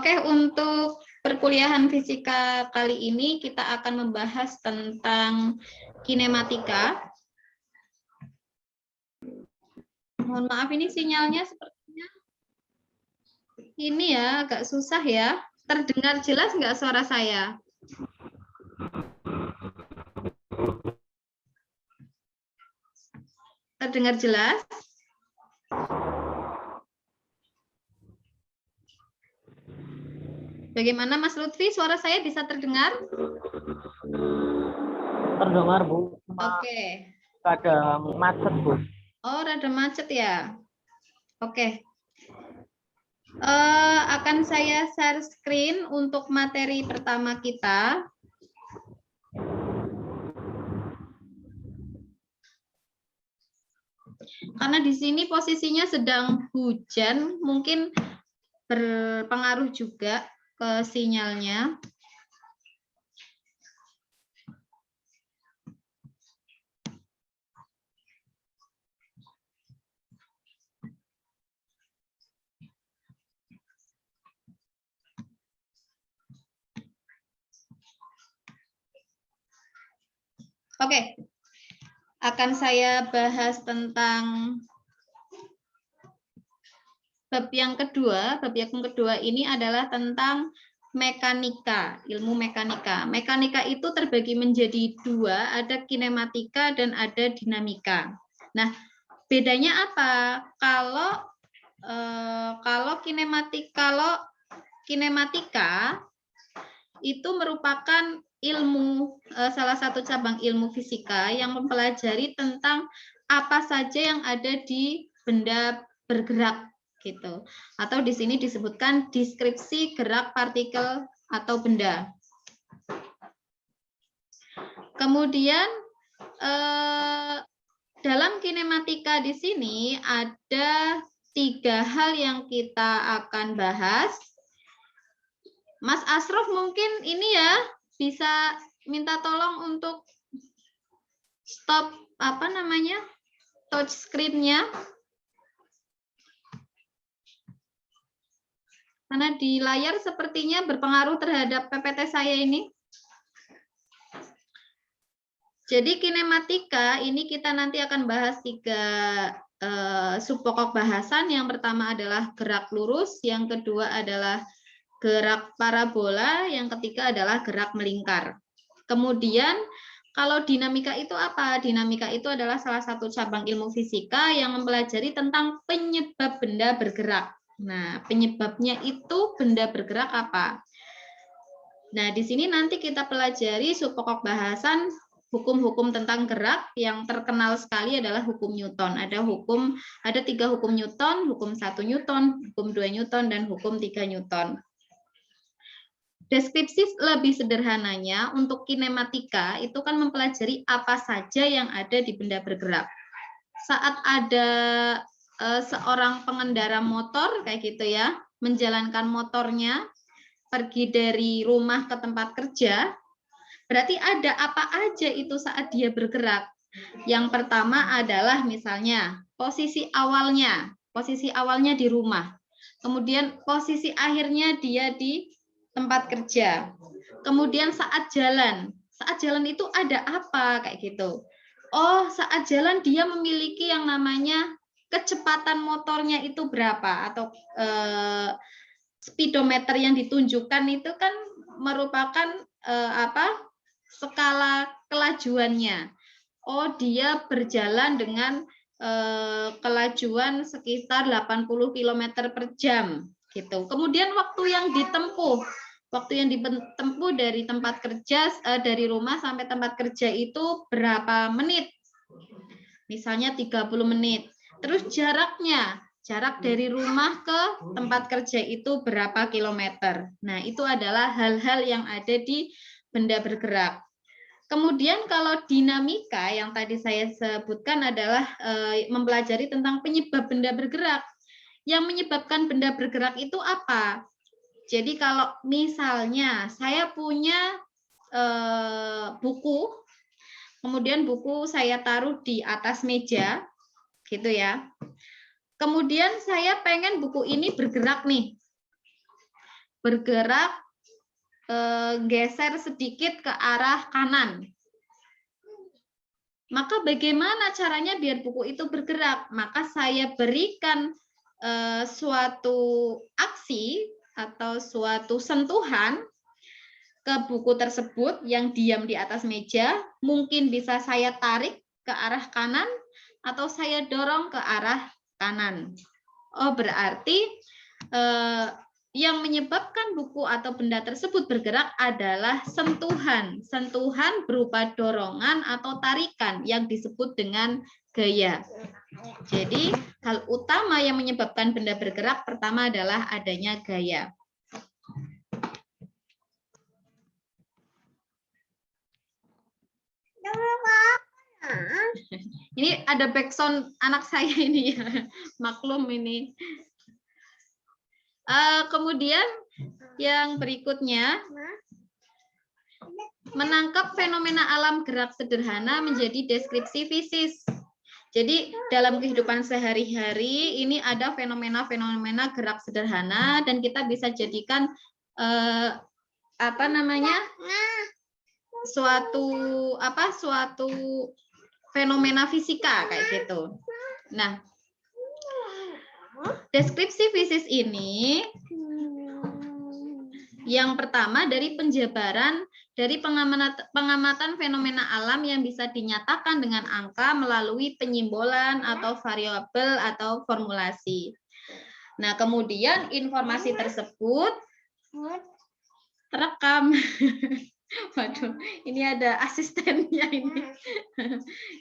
Oke, untuk perkuliahan fisika kali ini kita akan membahas tentang kinematika. Mohon maaf, ini sinyalnya sepertinya ini ya agak susah ya. Terdengar jelas nggak suara saya? Terdengar jelas? Bagaimana Mas Lutfi, suara saya bisa terdengar? Terdengar, Bu. Oke. Ada macet, Bu. Oh, rada macet ya. Oke. Akan saya share screen untuk materi pertama kita. Karena di sini posisinya sedang hujan, mungkin berpengaruh juga ke sinyalnya. Oke, akan saya bahas tentang bab yang kedua. Bab yang kedua ini adalah tentang mekanika, ilmu mekanika. Mekanika itu terbagi menjadi dua, ada kinematika dan ada dinamika. Nah, bedanya apa? Kalau kinematika itu merupakan ilmu, salah satu cabang ilmu fisika yang mempelajari tentang apa saja yang ada di benda bergerak gitu. Atau di sini disebutkan deskripsi gerak partikel atau benda. Kemudian dalam kinematika di sini ada 3 hal yang kita akan bahas. Mas Asraf mungkin ini ya bisa minta tolong untuk stop touch screen-nya. Karena di layar sepertinya berpengaruh terhadap PPT saya ini. Jadi kinematika ini kita nanti akan bahas 3 subpokok bahasan. Yang pertama adalah gerak lurus, yang kedua adalah gerak parabola, yang ketiga adalah gerak melingkar. Kemudian kalau dinamika itu apa? Dinamika itu adalah salah satu cabang ilmu fisika yang mempelajari tentang penyebab benda bergerak. Nah, penyebabnya itu benda bergerak apa? Nah, di sini nanti kita pelajari subpokok bahasan hukum-hukum tentang gerak. Yang terkenal sekali adalah hukum Newton. Ada 3 hukum Newton, hukum 1 Newton, hukum 2 Newton, dan hukum 3 Newton. Deskripsi lebih sederhananya untuk kinematika itu kan mempelajari apa saja yang ada di benda bergerak. Saat ada seorang pengendara motor kayak gitu ya, menjalankan motornya pergi dari rumah ke tempat kerja, berarti ada apa aja itu saat dia bergerak. Yang pertama adalah misalnya posisi awalnya di rumah. Kemudian posisi akhirnya dia di tempat kerja. Kemudian saat jalan itu ada apa kayak gitu. Oh, saat jalan dia memiliki yang namanya kecepatan motornya itu berapa atau speedometer yang ditunjukkan itu kan merupakan skala kelajuannya. Oh, dia berjalan dengan kelajuan sekitar 80 km per jam gitu. Kemudian waktu yang ditempuh dari tempat kerja, dari rumah sampai tempat kerja itu berapa menit? Misalnya 30 menit. Terus jarak dari rumah ke tempat kerja itu berapa kilometer. Nah, itu adalah hal-hal yang ada di benda bergerak. Kemudian kalau dinamika yang tadi saya sebutkan adalah mempelajari tentang penyebab benda bergerak. Yang menyebabkan benda bergerak itu apa? Jadi kalau misalnya saya punya buku, kemudian buku saya taruh di atas meja, gitu ya. Kemudian saya pengen buku ini bergerak nih. bergerak geser sedikit ke arah kanan. Maka bagaimana caranya biar buku itu bergerak? Maka saya berikan suatu aksi atau suatu sentuhan ke buku tersebut yang diam di atas meja. Mungkin bisa saya tarik ke arah kanan atau saya dorong ke arah kanan. Oh, berarti yang menyebabkan buku atau benda tersebut bergerak adalah sentuhan. Sentuhan berupa dorongan atau tarikan yang disebut dengan gaya. Jadi, hal utama yang menyebabkan benda bergerak pertama adalah adanya gaya. Ini ada backsound anak saya ini ya, maklum ini. Kemudian yang berikutnya, menangkap fenomena alam gerak sederhana menjadi deskripsi fisis. Jadi dalam kehidupan sehari-hari ini ada fenomena-fenomena gerak sederhana dan kita bisa jadikan suatu fenomena fisika kayak gitu. Nah, deskripsi fisis ini yang pertama dari penjabaran dari pengamatan fenomena alam yang bisa dinyatakan dengan angka melalui penyimbolan atau variabel atau formulasi. Nah, kemudian informasi tersebut terekam. Waduh, ini ada asistennya ini.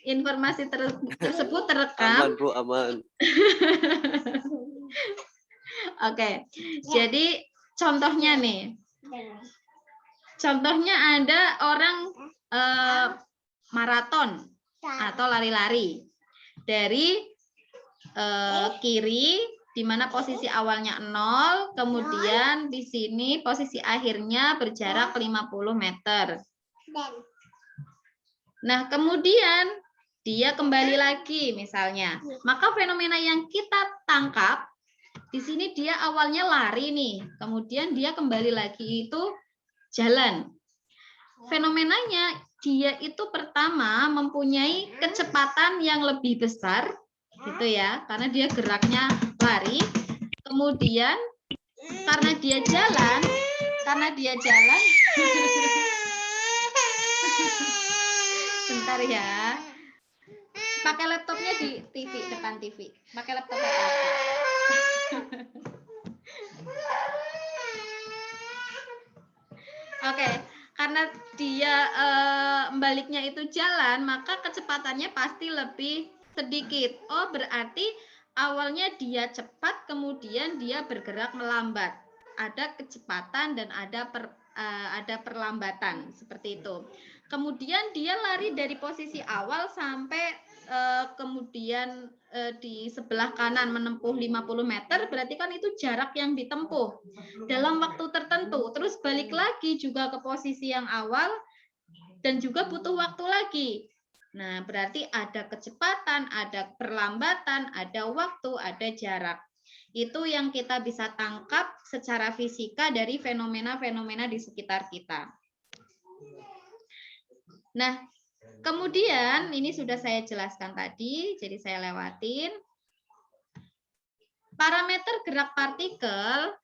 Informasi tersebut terekam. Aman, Bu, aman. Oke, jadi contohnya nih. Contohnya ada orang maraton atau lari-lari. Dari kiri, di mana posisi awalnya 0, kemudian di sini posisi akhirnya berjarak 50 meter. Nah, kemudian dia kembali lagi misalnya. Maka fenomena yang kita tangkap, di sini dia awalnya lari nih, kemudian dia kembali lagi itu jalan. Fenomenanya dia itu pertama mempunyai kecepatan yang lebih besar, gitu ya, karena dia geraknya lari. Kemudian karena dia jalan, bentar ya. Pakai laptopnya di TV, depan TV. Pakai laptopnya kakak. Oke, karena dia baliknya itu jalan, maka kecepatannya pasti lebih sedikit. Oh, berarti awalnya dia cepat, kemudian dia bergerak melambat. Ada kecepatan dan ada perlambatan, seperti itu. Kemudian dia lari dari posisi awal sampai kemudian di sebelah kanan menempuh 50 meter, berarti kan itu jarak yang ditempuh dalam waktu tertentu. Terus balik lagi juga ke posisi yang awal dan juga butuh waktu lagi. Nah, berarti ada kecepatan, ada perlambatan, ada waktu, ada jarak. Itu yang kita bisa tangkap secara fisika dari fenomena-fenomena di sekitar kita. Nah, kemudian ini sudah saya jelaskan tadi, jadi saya lewatin. Parameter gerak partikel,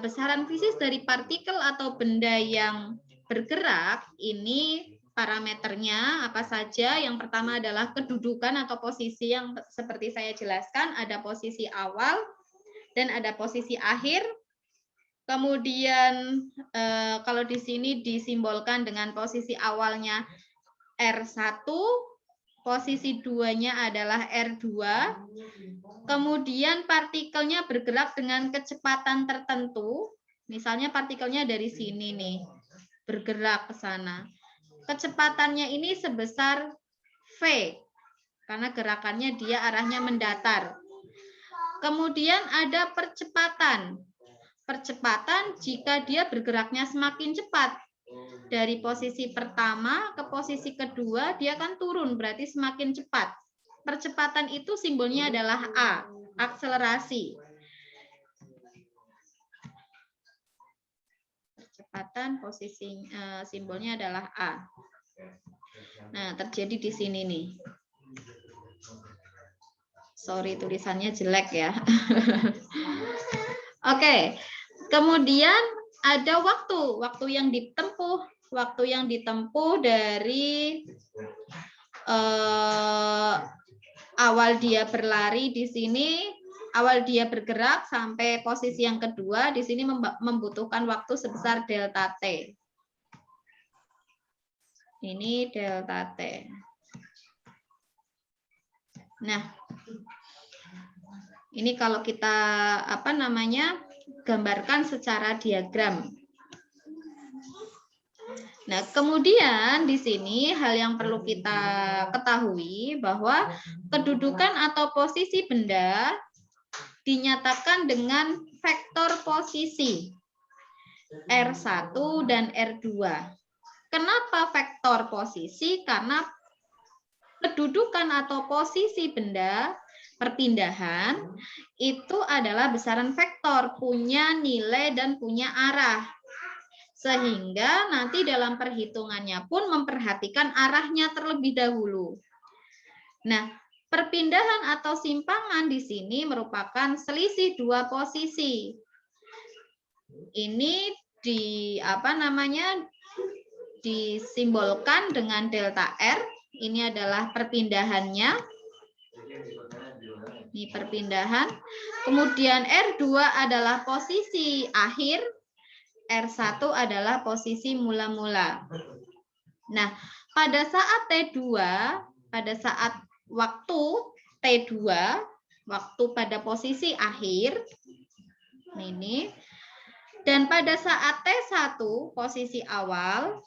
besaran fisis dari partikel atau benda yang bergerak, ini parameternya apa saja. Yang pertama adalah kedudukan atau posisi yang seperti saya jelaskan, ada posisi awal dan ada posisi akhir. Kemudian kalau di sini disimbolkan dengan posisi awalnya R1, posisi 2-nya adalah R2. Kemudian partikelnya bergerak dengan kecepatan tertentu. Misalnya partikelnya dari sini nih, bergerak ke sana. Kecepatannya ini sebesar V, karena gerakannya dia arahnya mendatar. Kemudian ada percepatan. Percepatan jika dia bergeraknya semakin cepat. Dari posisi pertama ke posisi kedua, dia akan turun, berarti semakin cepat. Percepatan itu simbolnya adalah A, akselerasi. kecepatan, posisi simbolnya adalah A. Nah, terjadi di sini nih. Sorry, tulisannya jelek ya. Oke, kemudian ada waktu yang ditempuh. Waktu yang ditempuh dari awal dia berlari di sini, awal dia bergerak sampai posisi yang kedua, di sini membutuhkan waktu sebesar delta T. Ini delta T. Nah, ini kalau kita gambarkan secara diagram. Nah, kemudian di sini hal yang perlu kita ketahui bahwa kedudukan atau posisi benda dinyatakan dengan vektor posisi R1 dan R2. Kenapa vektor posisi? Karena kedudukan atau posisi benda perpindahan itu adalah besaran vektor, punya nilai dan punya arah. Sehingga nanti dalam perhitungannya pun memperhatikan arahnya terlebih dahulu. Nah, perpindahan atau simpangan di sini merupakan selisih dua posisi. Ini disimbolkan dengan delta R. Ini adalah perpindahannya. Ini perpindahan. Kemudian R2 adalah posisi akhir. R1 adalah posisi mula-mula. Nah, pada saat T2, pada saat waktu T2, waktu pada posisi akhir, ini, dan pada saat T1, posisi awal,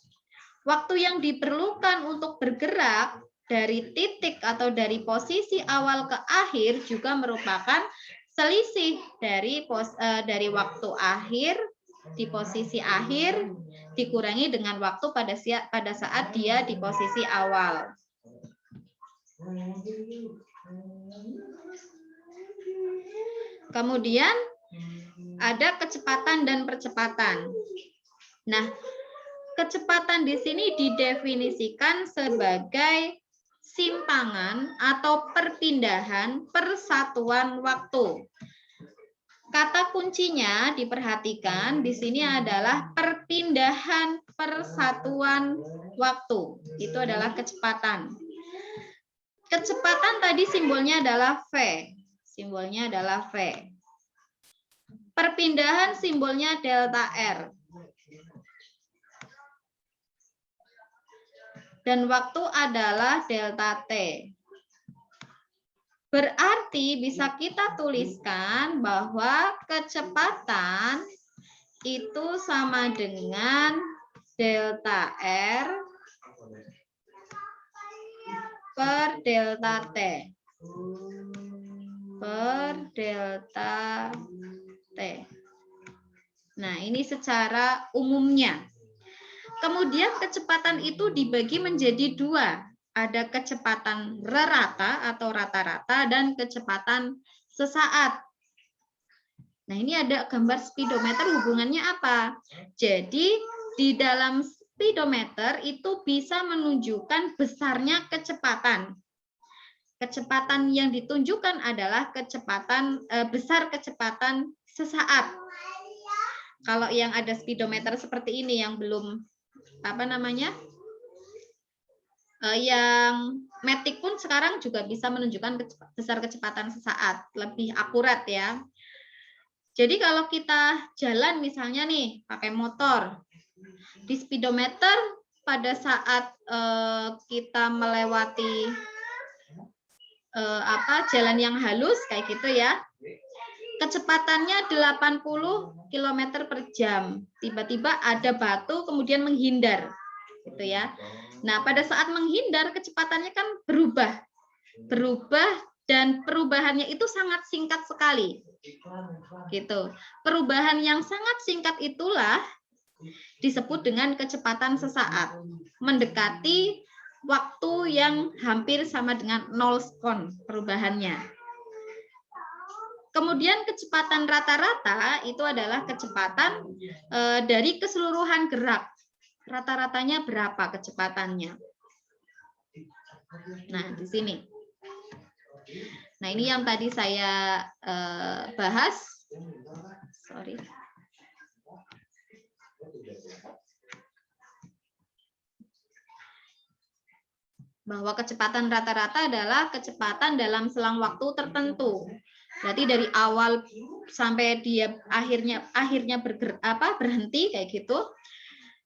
waktu yang diperlukan untuk bergerak dari titik atau dari posisi awal ke akhir juga merupakan selisih dari waktu akhir di posisi akhir dikurangi dengan waktu pada saat dia di posisi awal. Kemudian ada kecepatan dan percepatan. Nah, kecepatan di sini didefinisikan sebagai simpangan atau perpindahan persatuan waktu. Kata kuncinya diperhatikan di sini adalah perpindahan persatuan waktu. Itu adalah kecepatan. Kecepatan tadi simbolnya adalah V. Simbolnya adalah V. Perpindahan simbolnya delta R. Dan waktu adalah delta T. Berarti bisa kita tuliskan bahwa kecepatan itu sama dengan delta R per delta T. Per delta T. Nah, ini secara umumnya. Kemudian kecepatan itu dibagi menjadi dua. Ada kecepatan rata atau rata-rata dan kecepatan sesaat. Nah, ini ada gambar speedometer, hubungannya apa? Jadi, di dalam speedometer itu bisa menunjukkan besarnya kecepatan. Kecepatan yang ditunjukkan adalah kecepatan besar kecepatan sesaat. Kalau yang ada speedometer seperti ini yang belum yang matic pun sekarang juga bisa menunjukkan besar kecepatan sesaat, lebih akurat ya. Jadi kalau kita jalan misalnya nih pakai motor, di speedometer pada saat kita melewati jalan yang halus kayak gitu ya, kecepatannya 80 km per jam. Tiba-tiba ada batu kemudian menghindar, gitu ya. Nah, pada saat menghindar kecepatannya kan berubah dan perubahannya itu sangat singkat sekali. Gitu. Perubahan yang sangat singkat itulah disebut dengan kecepatan sesaat, mendekati waktu yang hampir sama dengan 0 sekon perubahannya. Kemudian kecepatan rata-rata itu adalah kecepatan dari keseluruhan gerak. Rata-ratanya berapa kecepatannya? Nah, di sini. Nah, ini yang tadi saya bahas. Sorry. Bahwa kecepatan rata-rata adalah kecepatan dalam selang waktu tertentu. Berarti dari awal sampai dia akhirnya berhenti kayak gitu.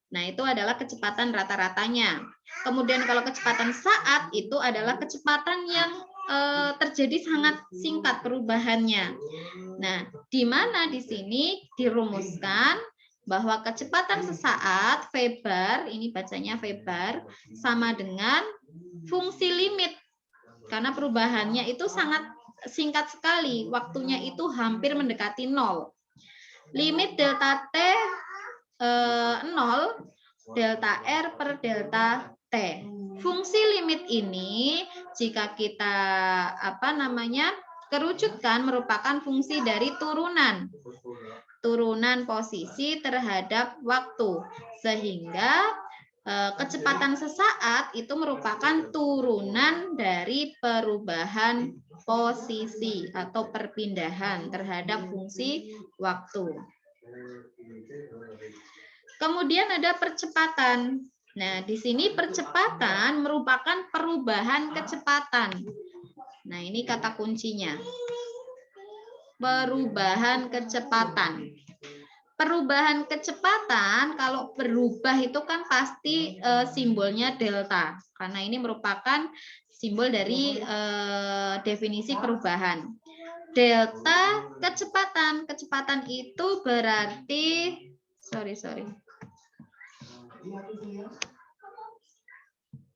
Nah, itu adalah kecepatan rata-ratanya. Kemudian kalau kecepatan saat itu adalah kecepatan yang terjadi sangat singkat perubahannya. Nah, di mana di sini dirumuskan bahwa kecepatan sesaat Weber, ini bacanya Weber, sama dengan fungsi limit. Karena perubahannya itu sangat singkat sekali, waktunya itu hampir mendekati 0. Limit delta T 0, delta R per delta T. Fungsi limit ini jika kita kerucutkan merupakan fungsi dari turunan posisi terhadap waktu, sehingga kecepatan sesaat itu merupakan turunan dari perubahan posisi atau perpindahan terhadap fungsi waktu. Kemudian ada percepatan. Nah, di sini percepatan merupakan perubahan kecepatan. Nah, ini kata kuncinya. Perubahan kecepatan. Perubahan kecepatan kalau berubah itu kan pasti simbolnya delta. Karena ini merupakan simbol dari definisi perubahan. Delta kecepatan. Kecepatan itu berarti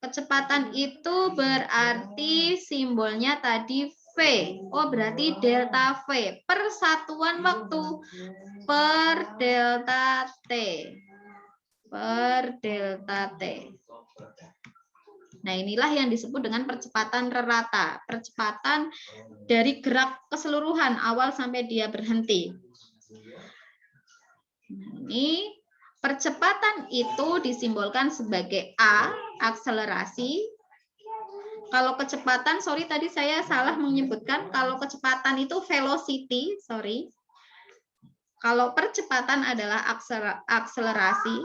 Kecepatan itu berarti simbolnya tadi V. Oh, berarti delta V. Persatuan waktu per delta T. Per delta T. Nah, inilah yang disebut dengan percepatan rata. Percepatan dari gerak keseluruhan awal sampai dia berhenti. Nah, ini percepatan itu disimbolkan sebagai A, akselerasi. Kalau kecepatan, sorry tadi saya salah menyebutkan, kalau kecepatan itu velocity, sorry. Kalau percepatan adalah akselerasi,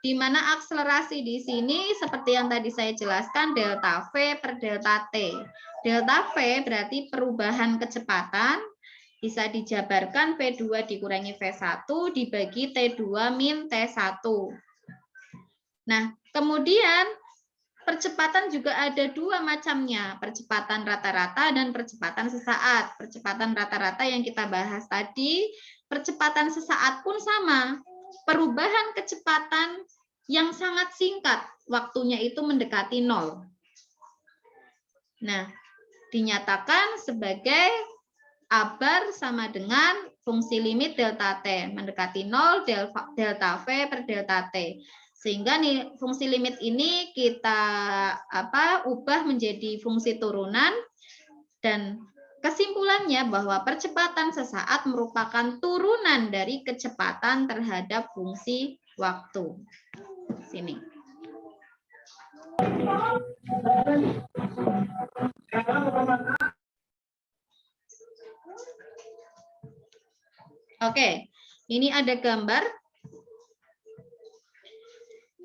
di mana akselerasi di sini seperti yang tadi saya jelaskan, delta V per delta T. Delta V berarti perubahan kecepatan, bisa dijabarkan V2 dikurangi V1 dibagi T2 min T1. Nah, kemudian percepatan juga ada dua macamnya, percepatan rata-rata dan percepatan sesaat. Percepatan rata-rata yang kita bahas tadi, percepatan sesaat pun sama. Perubahan kecepatan yang sangat singkat, waktunya itu mendekati 0. Nah, dinyatakan sebagai ABAR sama dengan fungsi limit delta T mendekati 0 delta V per delta T. Sehingga nih fungsi limit ini kita ubah menjadi fungsi turunan, dan kesimpulannya bahwa percepatan sesaat merupakan turunan dari kecepatan terhadap fungsi waktu. Sini. Oke, ini ada gambar.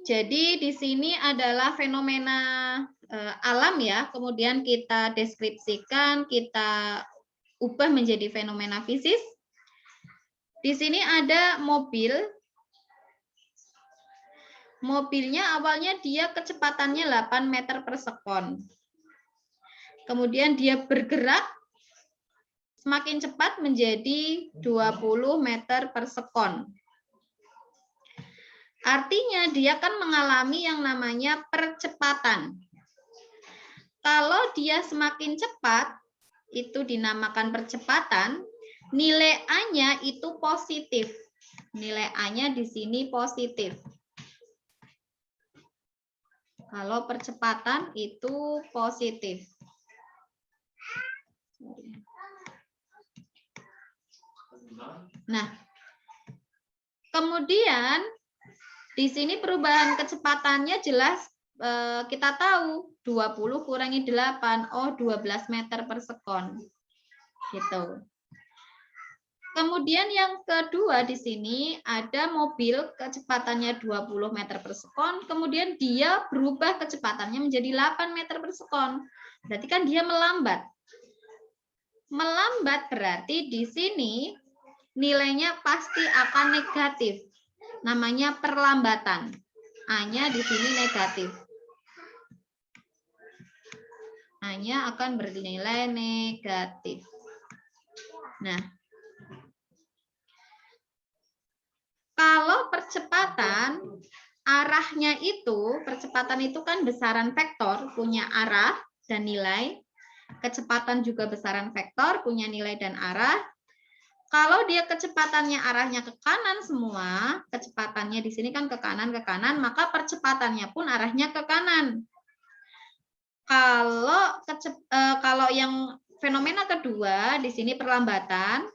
Jadi di sini adalah fenomena alam ya, kemudian kita deskripsikan, kita ubah menjadi fenomena fisik. Di sini ada mobil. Mobilnya awalnya dia kecepatannya 8 meter per sekon. Kemudian dia bergerak semakin cepat menjadi 20 meter per sekon. Artinya dia kan mengalami yang namanya percepatan. Kalau dia semakin cepat, itu dinamakan percepatan, nilai A-nya itu positif. Nilai A-nya di sini positif. Kalau percepatan itu positif. Nah, kemudian di sini perubahan kecepatannya jelas kita tahu 20 kurangi 8, oh 12 meter per sekon. Gitu. Kemudian yang kedua di sini ada mobil kecepatannya 20 meter per sekon, kemudian dia berubah kecepatannya menjadi 8 meter per sekon. Berarti kan dia melambat. Melambat berarti di sini nilainya pasti akan negatif. Namanya perlambatan. A-nya di sini negatif. A-nya akan bernilai negatif. Nah, kalau percepatan, arahnya itu, percepatan itu kan besaran vektor, punya arah dan nilai. Kecepatan juga besaran vektor, punya nilai dan arah. Kalau dia kecepatannya arahnya ke kanan semua, kecepatannya di sini kan ke kanan, maka percepatannya pun arahnya ke kanan. Kalau yang fenomena kedua, di sini perlambatan,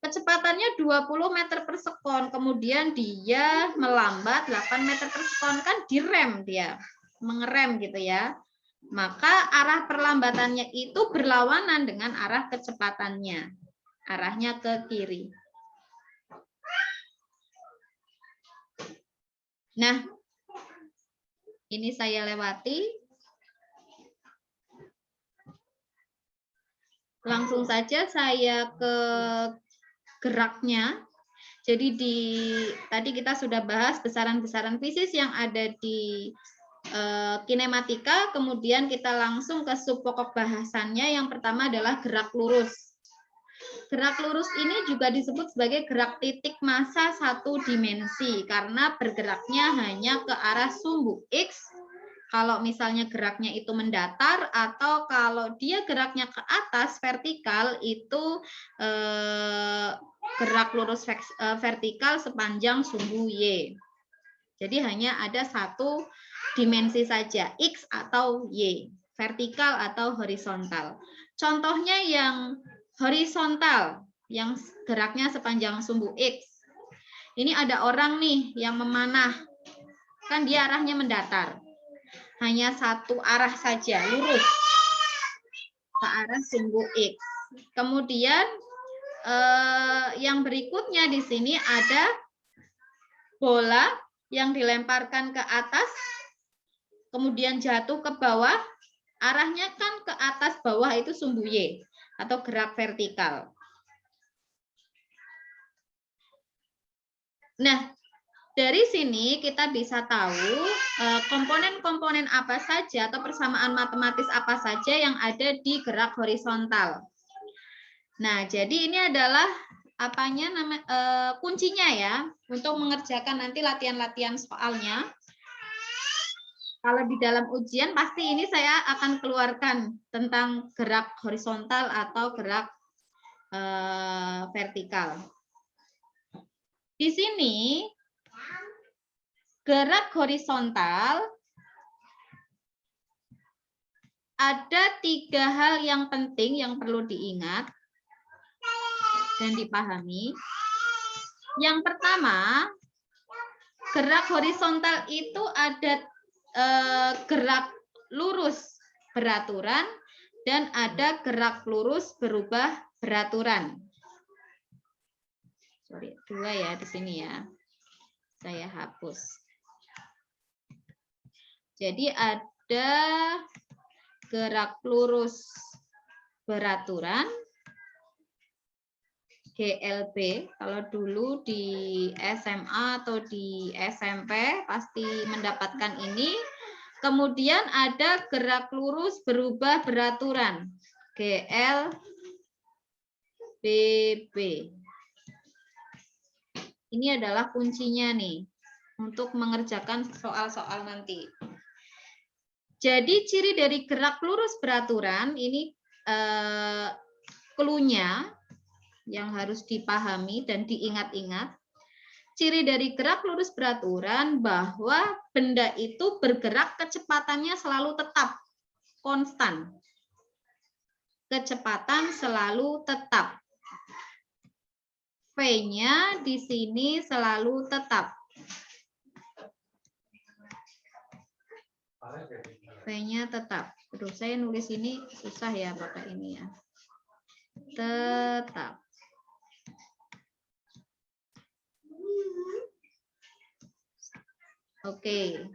kecepatannya 20 meter per sekon, kemudian dia melambat 8 meter per sekon, kan direm dia, mengerem gitu ya. Maka arah perlambatannya itu berlawanan dengan arah kecepatannya, arahnya ke kiri. Nah, ini saya lewati. Langsung saja saya ke geraknya. Jadi tadi kita sudah bahas besaran-besaran fisis yang ada di kinematika, kemudian kita langsung ke subpokok bahasannya. Yang pertama adalah gerak lurus. Gerak lurus ini juga disebut sebagai gerak titik massa satu dimensi karena bergeraknya hanya ke arah sumbu X. Kalau misalnya geraknya itu mendatar atau kalau dia geraknya ke atas vertikal itu gerak lurus vertikal sepanjang sumbu Y. Jadi hanya ada satu dimensi saja, X atau Y, vertikal atau horizontal. Contohnya yang horizontal, yang geraknya sepanjang sumbu X. Ini ada orang nih yang memanah, kan dia arahnya mendatar. Hanya satu arah saja, lurus ke arah sumbu X. Kemudian yang berikutnya di sini ada bola yang dilemparkan ke atas, kemudian jatuh ke bawah, arahnya kan ke atas bawah itu sumbu Y atau gerak vertikal. Nah, dari sini kita bisa tahu komponen-komponen apa saja atau persamaan matematis apa saja yang ada di gerak horizontal. Nah, jadi ini adalah kuncinya ya untuk mengerjakan nanti latihan-latihan soalnya. Kalau di dalam ujian pasti ini saya akan keluarkan tentang gerak horizontal atau gerak vertikal. Di sini gerak horizontal ada 3 hal yang penting yang perlu diingat dan dipahami. Yang pertama, gerak horizontal itu ada gerak lurus beraturan dan ada gerak lurus berubah beraturan. Sorry, 2 ya di sini ya. Saya hapus. Jadi ada gerak lurus beraturan, GLB. Kalau dulu di SMA atau di SMP pasti mendapatkan ini. Kemudian ada gerak lurus berubah beraturan, GLBB. Ini adalah kuncinya nih untuk mengerjakan soal-soal nanti. Jadi ciri dari gerak lurus beraturan ini clue-nya yang harus dipahami dan diingat-ingat. Ciri dari gerak lurus beraturan bahwa benda itu bergerak kecepatannya selalu tetap, konstan. Kecepatan selalu tetap. V-nya di sini selalu tetap. V-nya tetap. Aduh, saya nulis ini susah ya pakai ini ya. Tetap. Oke.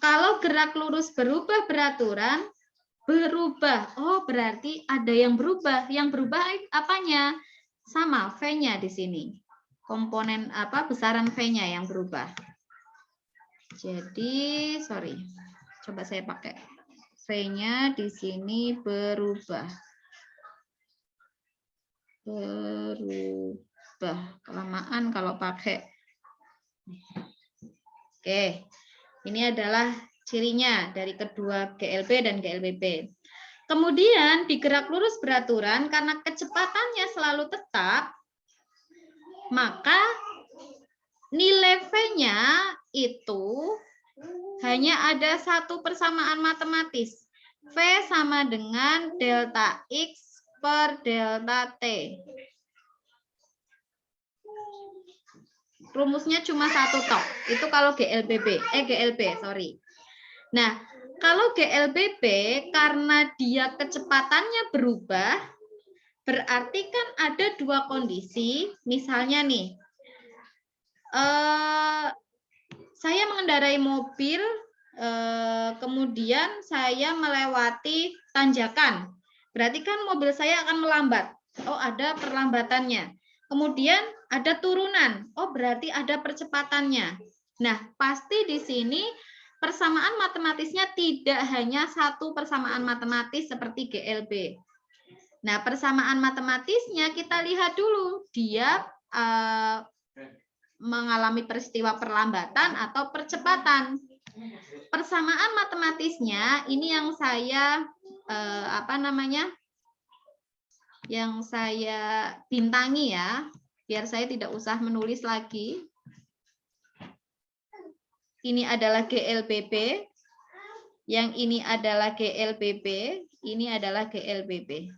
Kalau gerak lurus berubah beraturan, berubah. Oh, berarti ada yang berubah. Yang berubah apanya? Sama V-nya di sini. Komponen apa? Besaran V-nya yang berubah. Jadi, sorry. Coba saya pakai. V-nya di sini berubah. Berubah. Kelamaan kalau pakai. Oke. Ini adalah cirinya dari kedua GLB dan GLBB. Kemudian di gerak lurus beraturan, karena kecepatannya selalu tetap, maka nilai V-nya itu hanya ada satu persamaan matematis. V sama dengan delta X per delta T. Rumusnya cuma satu tok. Itu kalau GLB, sorry. Nah, kalau GLBB karena dia kecepatannya berubah, berarti kan ada dua kondisi. Misalnya nih, saya mengendarai mobil, kemudian saya melewati tanjakan. Berarti kan mobil saya akan melambat. Oh, ada perlambatannya. Kemudian ada turunan. Oh, berarti ada percepatannya. Nah, pasti di sini persamaan matematisnya tidak hanya satu persamaan matematis seperti GLB. Nah, persamaan matematisnya kita lihat dulu. Dia mengalami peristiwa perlambatan atau percepatan. Persamaan matematisnya ini yang saya yang saya bintangi ya, biar saya tidak usah menulis lagi. Ini adalah GLBB, yang ini adalah GLBB, ini adalah GLBB.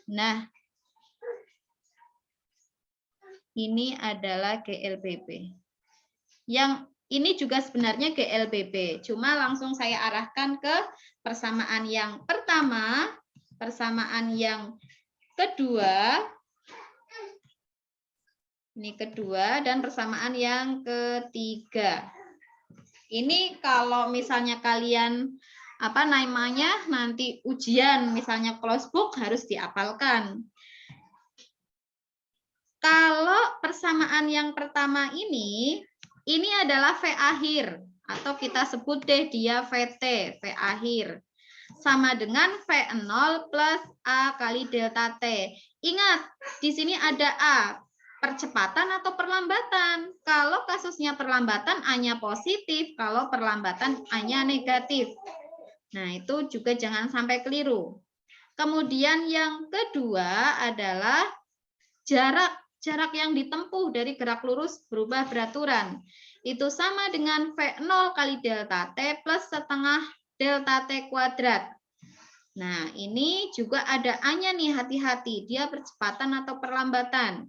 Nah, ini adalah GLBB. Yang ini juga sebenarnya GLBB, cuma langsung saya arahkan ke persamaan yang pertama, persamaan yang kedua, ini kedua, dan persamaan yang ketiga. Ini kalau misalnya kalian namanya nanti ujian, misalnya close book harus dihafalkan. Kalau persamaan yang pertama ini adalah V akhir, atau kita sebut deh dia VT, V akhir. Sama dengan V0 plus A kali delta T. Ingat, di sini ada A, percepatan atau perlambatan. Kalau kasusnya perlambatan, A-nya positif. Kalau perlambatan, A-nya negatif. Nah, itu juga jangan sampai keliru. Kemudian yang kedua adalah jarak yang ditempuh dari gerak lurus berubah beraturan. Itu sama dengan V0 kali delta T plus setengah delta T kuadrat. Nah, ini juga ada A-nya nih, hati-hati. Dia percepatan atau perlambatan.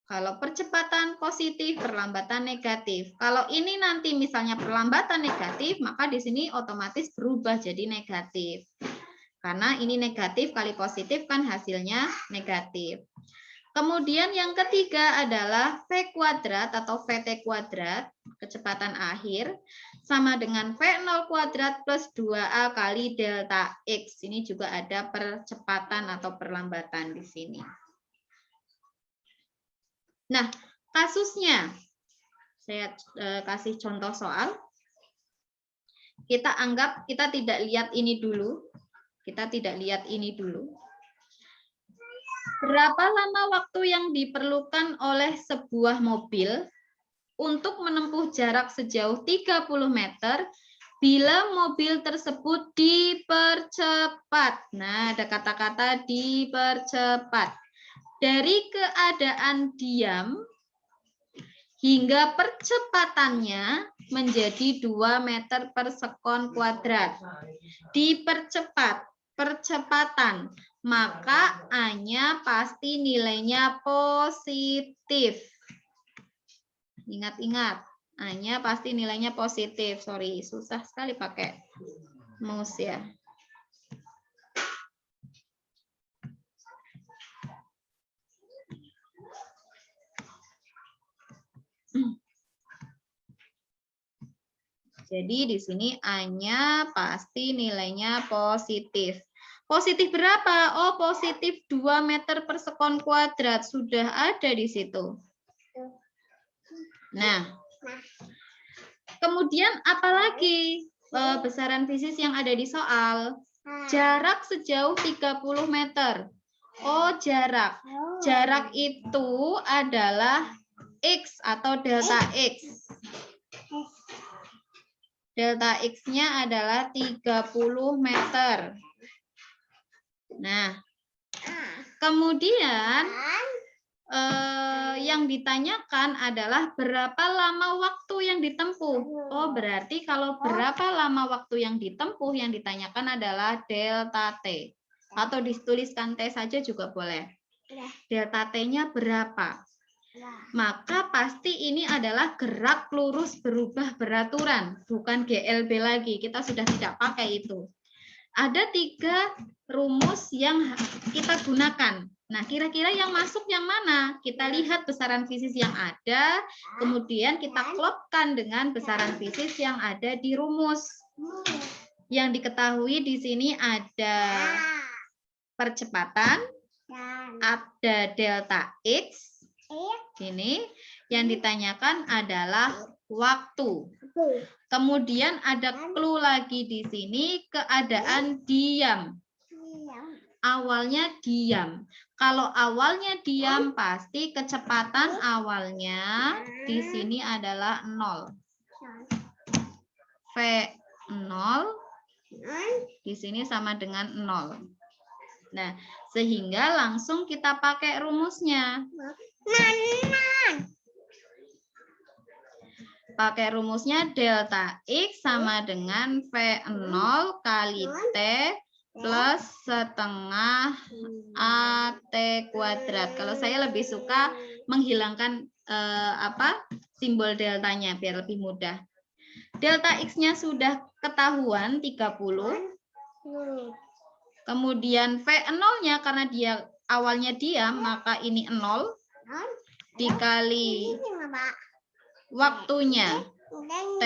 Kalau percepatan positif, perlambatan negatif. Kalau ini nanti misalnya perlambatan negatif, maka di sini otomatis berubah jadi negatif. Karena ini negatif kali positif kan hasilnya negatif. Kemudian yang ketiga adalah V kuadrat atau VT kuadrat, kecepatan akhir, sama dengan V0 kuadrat plus 2A kali delta X. Ini juga ada percepatan atau perlambatan di sini. Nah, kasusnya, saya kasih contoh soal. Kita anggap kita tidak lihat ini dulu. Kita tidak lihat ini dulu. Berapa lama waktu yang diperlukan oleh sebuah mobil untuk menempuh jarak sejauh 30 meter bila mobil tersebut dipercepat? Nah, ada kata-kata dipercepat. Dari keadaan diam hingga percepatannya menjadi 2 meter per sekon kuadrat. Dipercepat, percepatan. maka A-nya pasti nilainya positif. Ingat-ingat, A-nya pasti nilainya positif. Sorry, susah sekali pakai mouse ya. Jadi di sini A-nya pasti nilainya positif. Positif berapa? Oh, positif 2 meter per sekon kuadrat. Sudah ada di situ. Nah, kemudian apalagi besaran fisis yang ada di soal? Jarak sejauh 30 meter. Oh, jarak. Jarak itu adalah X atau delta X. Delta X-nya adalah 30 meter. Nah, kemudian yang ditanyakan adalah berapa lama waktu yang ditempuh. Oh, berarti kalau berapa lama waktu yang ditempuh yang ditanyakan adalah delta T. Atau dituliskan T saja juga boleh. Delta T-nya berapa? Maka pasti ini adalah gerak lurus berubah beraturan, bukan GLB lagi. Kita sudah tidak pakai itu. Ada 3 rumus yang kita gunakan. Nah, kira-kira yang masuk yang mana? Kita lihat besaran fisis yang ada, kemudian kita klopkan dengan besaran fisis yang ada di rumus. Yang diketahui di sini ada percepatan, ada delta X. Ini yang ditanyakan adalah waktu. Kemudian ada clue lagi di sini, keadaan diam. Awalnya diam. Kalau awalnya diam, pasti kecepatan awalnya di sini adalah 0. V0 di sini sama dengan 0. Nah, sehingga langsung kita pakai rumusnya. Pakai rumusnya delta X sama dengan V0 kali T plus setengah AT kuadrat. Kalau saya lebih suka menghilangkan simbol deltanya biar lebih mudah. Delta X-nya sudah ketahuan 30. Kemudian V0-nya karena dia awalnya diam, maka ini 0 dikali waktunya T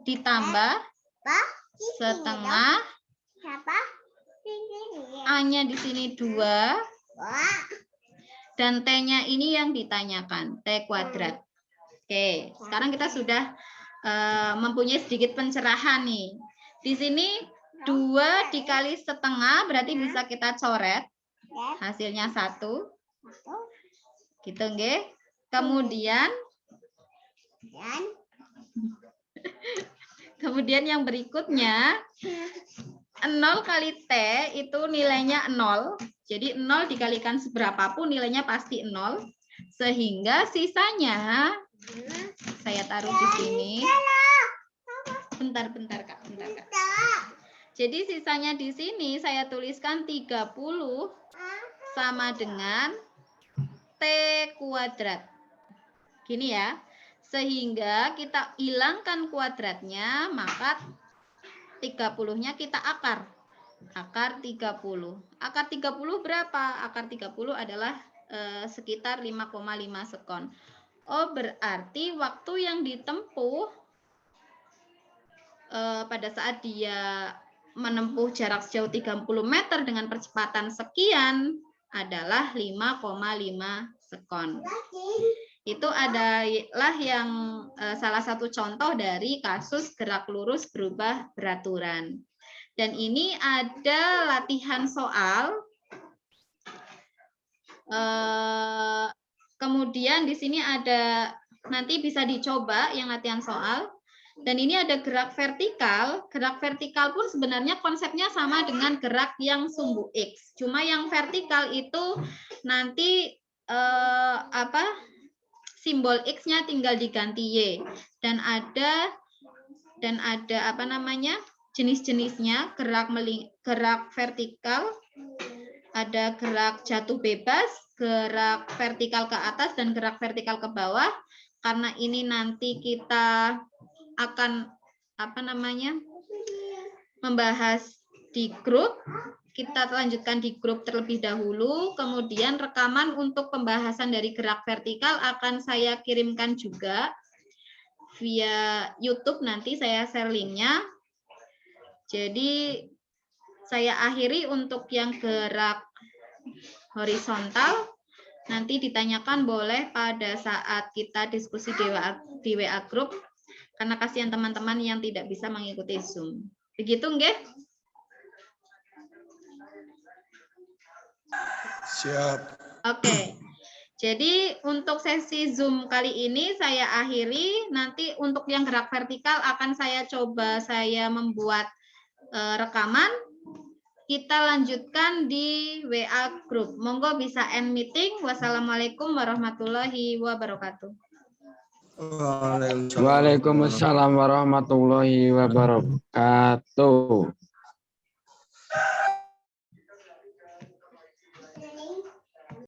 ditambah setengah A-nya di sini 2 dan T-nya ini yang ditanyakan, T kuadrat. Oke, sekarang kita sudah mempunyai sedikit pencerahan nih. Di sini 2 dikali setengah berarti bisa kita coret. Hasilnya 1. Gitu nggih. Kemudian yang berikutnya 0 kali T itu nilainya 0. Jadi 0 dikalikan seberapapun nilainya pasti 0. Sehingga sisanya saya taruh di sini. Bentar Kak, bentar Kak. Jadi sisanya di sini saya tuliskan 30 sama dengan T kuadrat. Gini ya. Sehingga kita hilangkan kuadratnya, maka 30-nya kita akar. Akar 30. Akar 30 berapa? Akar 30 adalah sekitar 5,5 sekon. Oh, berarti waktu yang ditempuh pada saat dia menempuh jarak sejauh 30 meter dengan percepatan sekian adalah 5,5 sekon. Itu adalah yang salah satu contoh dari kasus gerak lurus berubah beraturan. Dan ini ada latihan soal. Kemudian di sini ada, nanti bisa dicoba yang latihan soal. Dan ini ada gerak vertikal. Gerak vertikal pun sebenarnya konsepnya sama dengan gerak yang sumbu X. Cuma yang vertikal itu nanti simbol X-nya tinggal diganti Y. Dan ada jenis-jenisnya, gerak vertikal Ada gerak jatuh bebas, gerak vertikal ke atas, dan gerak vertikal ke bawah. Karena ini nanti kita akan membahas di grup. Kita lanjutkan di grup terlebih dahulu, kemudian rekaman untuk pembahasan dari gerak vertikal akan saya kirimkan juga via YouTube, nanti saya share linknya. Jadi saya akhiri untuk yang gerak horizontal, nanti ditanyakan boleh pada saat kita diskusi di WA Group, karena kasihan teman-teman yang tidak bisa mengikuti Zoom. Begitu nggih? Siap. Oke. Jadi untuk sesi Zoom kali ini saya akhiri. Nanti untuk yang gerak vertikal akan saya coba membuat rekaman. Kita lanjutkan di WA Group. Monggo bisa end meeting. Wassalamualaikum warahmatullahi wabarakatuh. Waalaikumsalam warahmatullahi wabarakatuh.